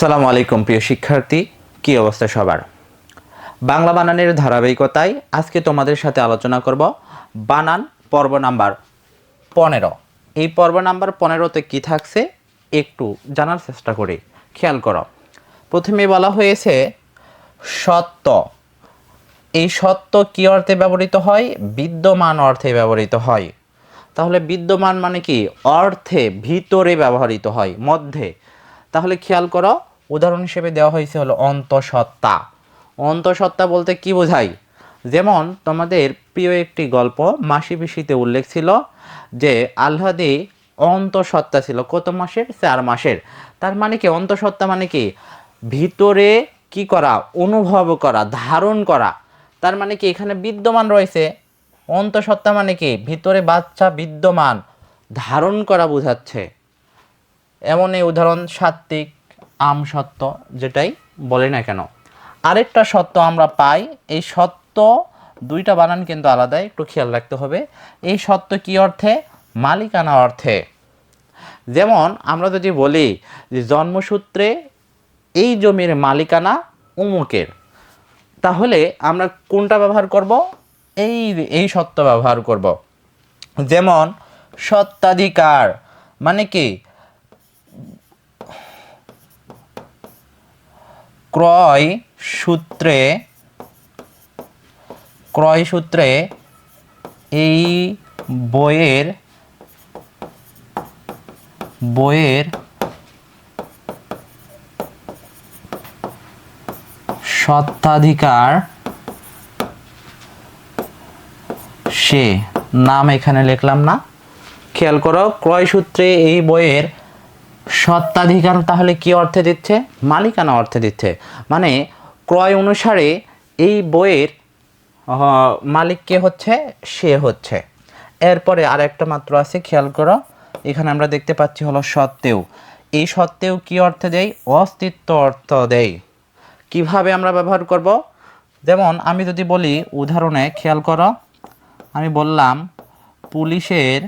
আসসালামু আলাইকুম প্রিয় শিক্ষার্থী, কি অবস্থা সবার? বাংলা বানানের ধারাবাহিকতায় আজকে তোমাদের সাথে আলোচনা করব বানান পর্ব নাম্বার 15। এই পর্ব নাম্বার 15তে কি থাকছে একটু জানার চেষ্টা করি। খেয়াল করো, প্রথমে বলা হয়েছে সত্য। এই সত্য কি অর্থে ব্যবহৃত হয়? বিদ্যমান অর্থে ব্যবহৃত হয়। তাহলে বিদ্যমান মানে কি? অর্থে, ভিতরে ব্যবহৃত হয়, মধ্যে। তাহলে খেয়াল করো, উদাহরণ হিসেবে দেওয়া হয়েছে হলো অন্তঃসত্ত্বা। অন্তঃসত্ত্বা বলতে কি বোঝায়? যেমন তোমাদের প্রিয় একটি গল্প মাসি পিসিতে উল্লেখ ছিল যে আহ্লাদে অন্তঃসত্ত্বা ছিল কত মাসের? 4 মাসের। তার মানে কি অন্তঃসত্ত্বা মানে কি? ভিতরে কি করা? অনুভব করা, ধারণ করা। তার মানে কি এখানে বিদ্যমান রয়েছে। অন্তঃসত্ত্বা মানে কি? ভিতরে বাচ্চা বিদ্যমান, ধারণ করা বোঝাচ্ছে। এমন এই উদাহরণ সাত্ত্বিক, আম সত্য, যেটাই বলে না কেন। আরেকটা সত্য আমরা পাই। এই সত্য দুইটা বানান কিন্তু আলাদা, একটু খেয়াল রাখতে হবে। এই সত্য কি অর্থে? মালিকানা অর্থে। যেমন আমরা যদি বলি যে জন্মসূত্রে এই জমির মালিকানা অমুকের, তাহলে আমরা কোনটা ব্যবহার করব? এই সত্য ব্যবহার করব। যেমন সত্ত্বাধিকার মানে কি? ক্রয় সূত্রে এই বইয়ের স্বত্বাধিকার সে। নাম এখানে লিখলাম না, খেয়াল করো। ক্রয় সূত্রে এই বইয়ের স্বত্বাধিকার তাহলে কি অর্থে দিচ্ছে? মালিকানা অর্থে দিচ্ছে। মানে ক্রয় অনুসারে এই বইয়ের মালিক কে হচ্ছে? সে হচ্ছে। এরপরে আরেকটা মাত্র আছে, খেয়াল করো। এখানে আমরা দেখতে পাচ্ছি হলো সত্ত্বেও। এই সত্ত্বেও কি অর্থে দেয়? অস্তিত্ব অর্থ দেয়। কিভাবে আমরা ব্যবহার করব? যেমন আমি যদি বলি উদাহরণে, খেয়াল করো, আমি বললাম পুলিশের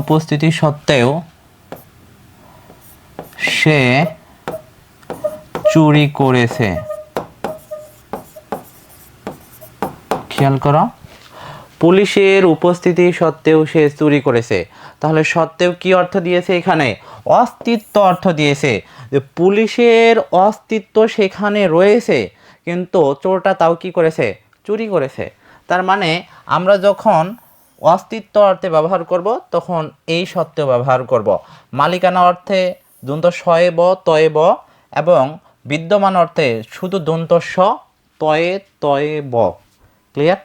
উপস্থিতি সত্ত্বেও সে চুরি করেছে। খেয়াল করো, পুলিশের উপস্থিতি সত্ত্বেও সে চুরি করেছে। তাহলে সত্ত্বেও কি অর্থ দিয়েছে? এখানে অস্তিত্ব অর্থ দিয়েছে, যে পুলিশের অস্তিত্ব সেখানে রয়েছে, কিন্তু চোরটা তাও কি করেছে? চুরি করেছে। তার মানে আমরা যখন অস্তিত্ব অর্থে ব্যবহার করব তখন এই সত্ত্বেও ব্যবহার করব। মালিকানা অর্থে দন্ত শয়ে ব তয়ে ব, এবং বিদ্যমান অর্থে শুধু দন্ত স তয়ে তয়ে ব। ক্লিয়ার?